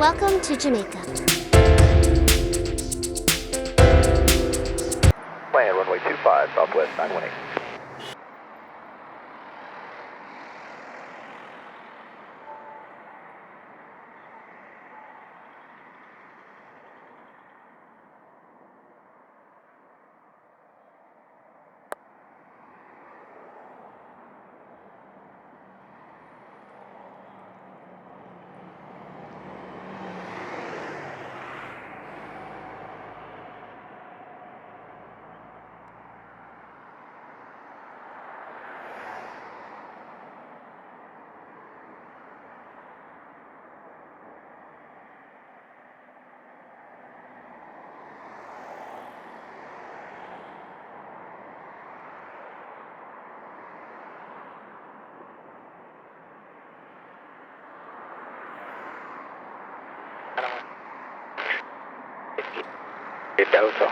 Welcome to Jamaica. Land runway 25, Southwest 918. Delta.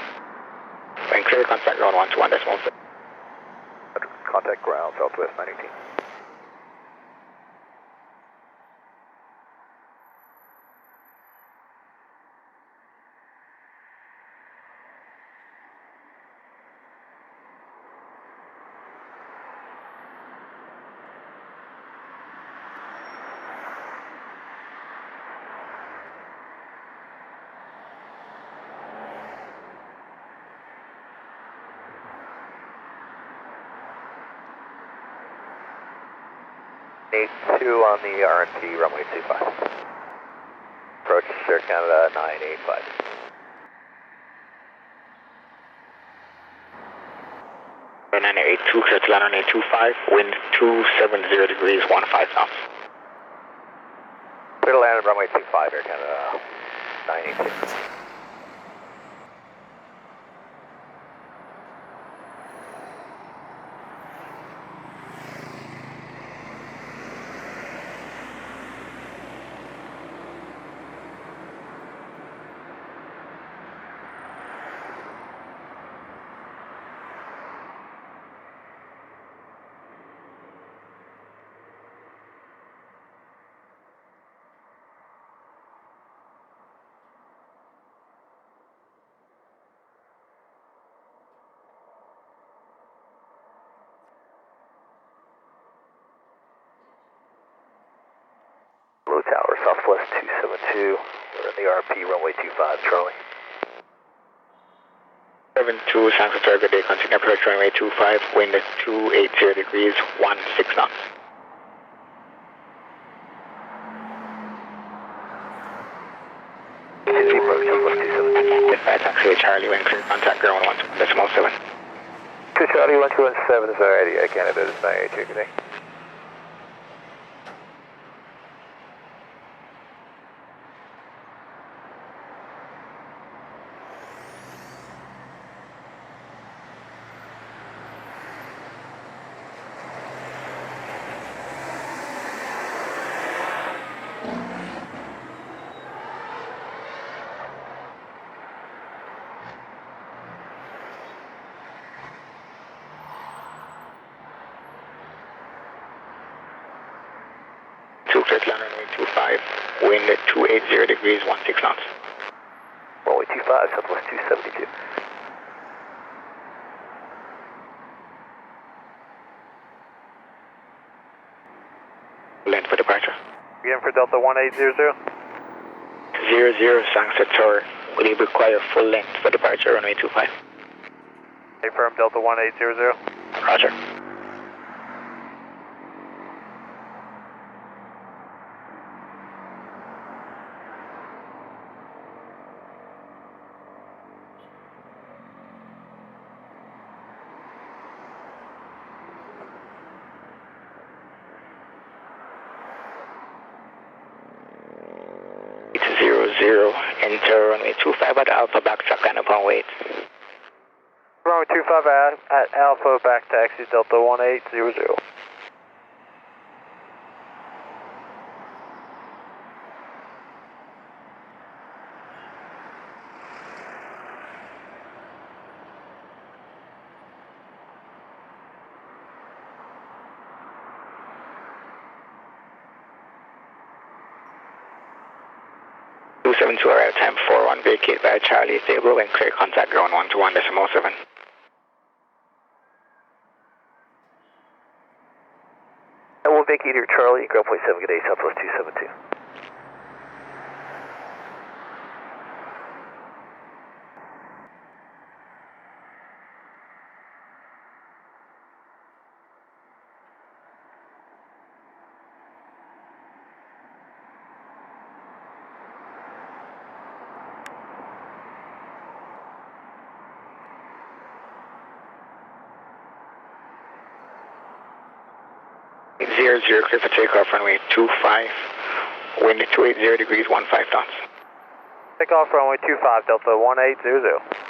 When clear, contact ground 121.6. Contact ground, Southwest 918. Eight 2 on the RNT, runway 25. Approach Air Canada 985. Runway 82, clear to land runway 25, wind 270 degrees, 15 knots. Clear to land at runway 25, Air Canada 982. Blue Tower, Southwest 272. We're in the RP, runway 25, Charlie. 72, San Francisco, good day, continue approach runway 25, wind 280 degrees, 16 knots. Approach, Southwest 272. Dispatch, taxi Charlie, when clear, contact ground 121.7. 2 Charlie 1217, is already Air Canada, 982, good day. Clear to land runway 25, wind 280 degrees, 16 knots. Runway 25, Southwest 272. Length for departure. Again for Delta 1800. 00, Sangster Tower, will you require full length for departure runway 25? Confirm Delta 1800. Roger. It's 00, enter runway 25 at Alpha, backtrack and upon wait. Runway 25 at Alpha, back taxi Delta 1800. 272 arrival time 41, vacate by Charlie, stable and clear contact ground 121.7. I will vacate here, Charlie, ground point 7, good day, Southwest 272. Zero, clear for takeoff, runway 25, wind 280 degrees, 15 knots. Takeoff runway 25, Delta 1800.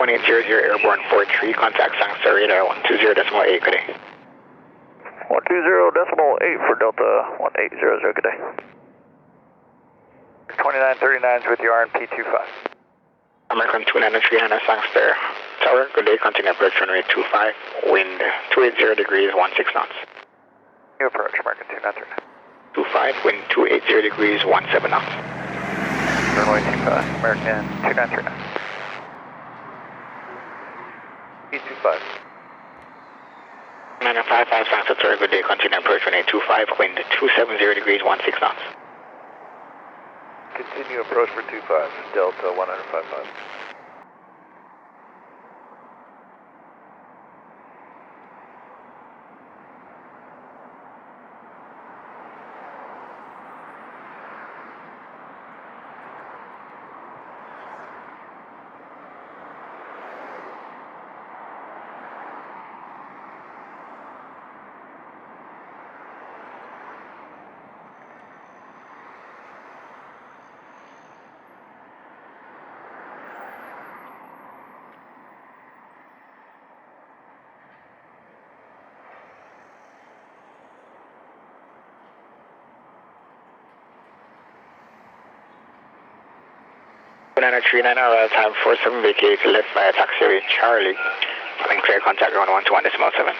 One 1800 airborne 43, contact Sangster radar 120.8, good day. 120.8 for Delta 1800, good day. 2939 is with your RNP 25. American 293 Sangster Tower, good day, continue approach runway 25, wind 280 degrees, 16 knots. New approach, American 293. 25, wind 280 degrees, 17 knots. Runway 25, American 2939. E25. 955 Sangster Tower, good day, continue approach runway 25, wind 270 degrees, 16 knots. Continue approach for 25, Delta 155. Banana 39 arrival time 47, vacate left via taxiway Charlie, and clear contact ground 121.7.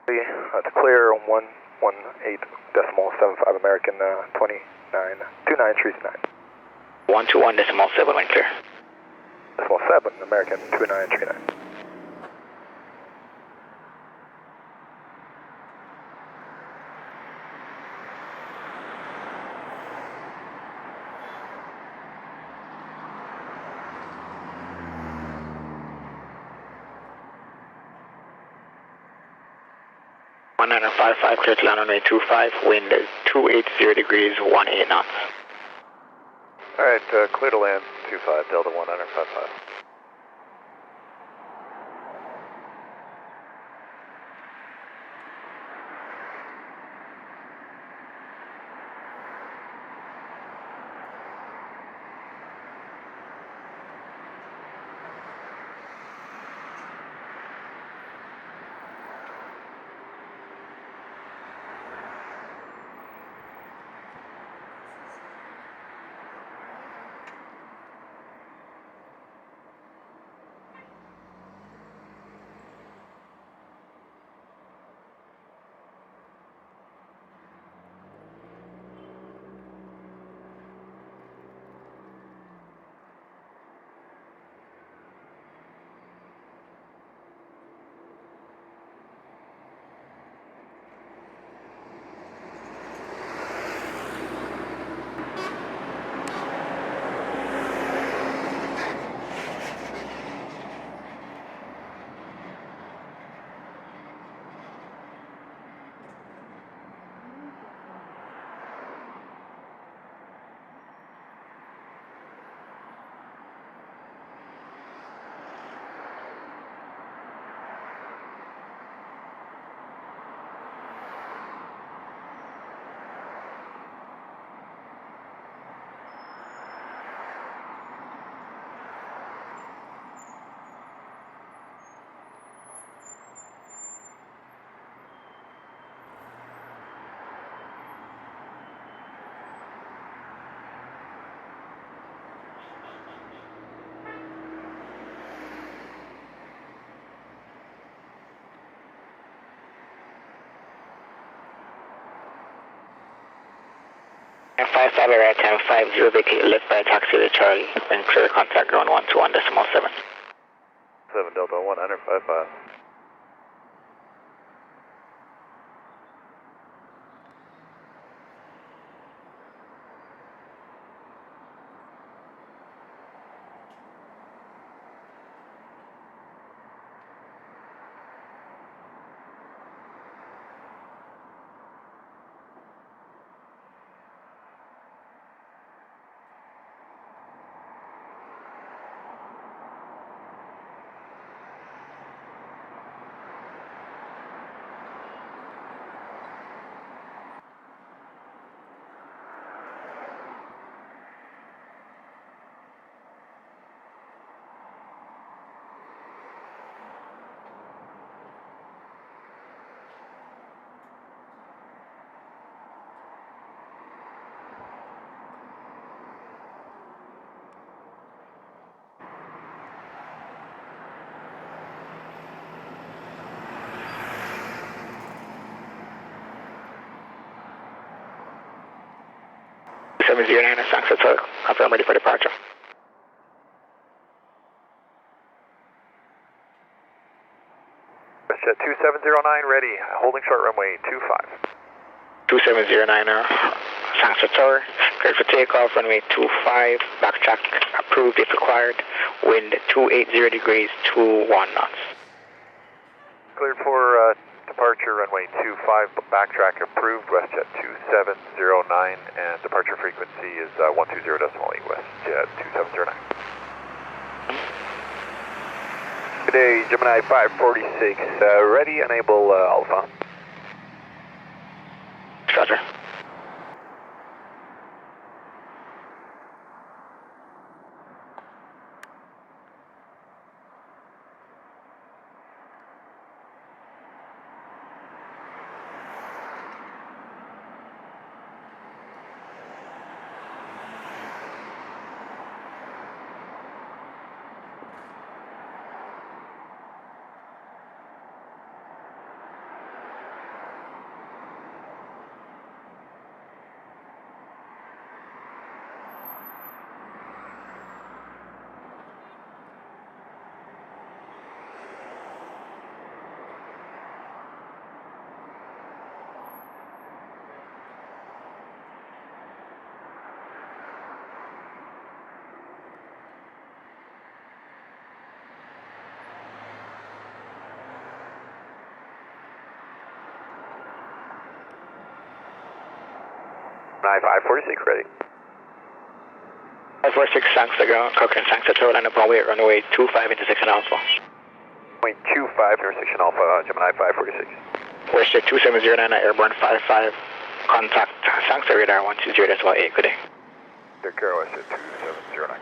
That's clear on 118.75 American 2939. 121.7 when clear. 7 American 2939. One 955 clear to land runway 25, wind 280 degrees, 18 knots. Alright, clear to land 25, Delta 1955. And 5 solid right time, 50 vacate left by taxi to Charlie, and clear contact ground 121.7. 7 Delta 1, enter 55. Seven zero nine, Sangster Tower, confirm ready for departure. WestJet 2709 ready, holding short runway 25. 2709, Sangster Tower, cleared for takeoff, runway 25, backtrack approved if required, wind 280 degrees, 21 knots. Cleared for departure runway 25, backtrack approved, WestJet 2709, and departure frequency is 120.8, WestJet 2709. Good day, Gemini 546, ready, enable Alpha. Roger. Gemini 546 ready. 546 Sangster ground, Cochrane Sangster Tower, line up runway at runway 25 intersection Alpha. Point 25 intersection Alpha, Gemini 546. WestJet 2709, airborne 55, contact Sangster radar 120.8, good day. Take care, WestJet 2709.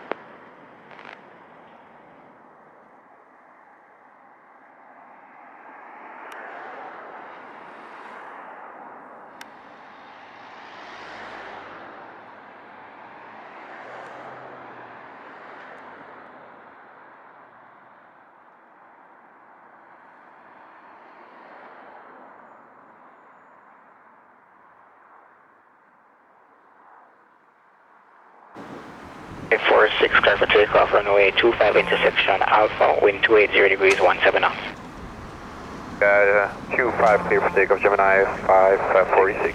Eight 46, clear for takeoff, runway 25 intersection Alpha, wind 280 degrees, 17 knots. 25 clear for takeoff, Gemini 546.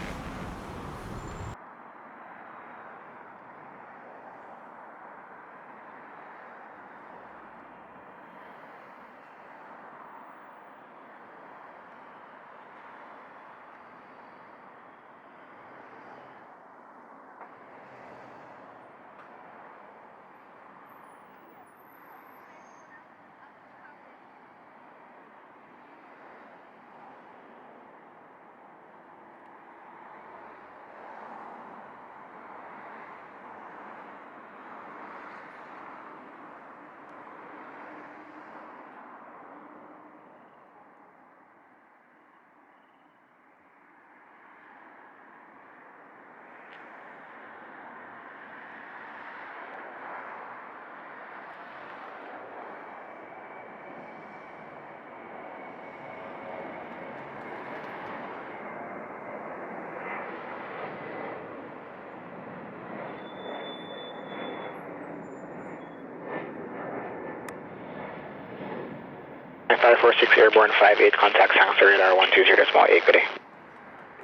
546 airborne 58, contact Sangster radar 120.8, good day.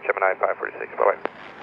Gemini 546, bye-bye.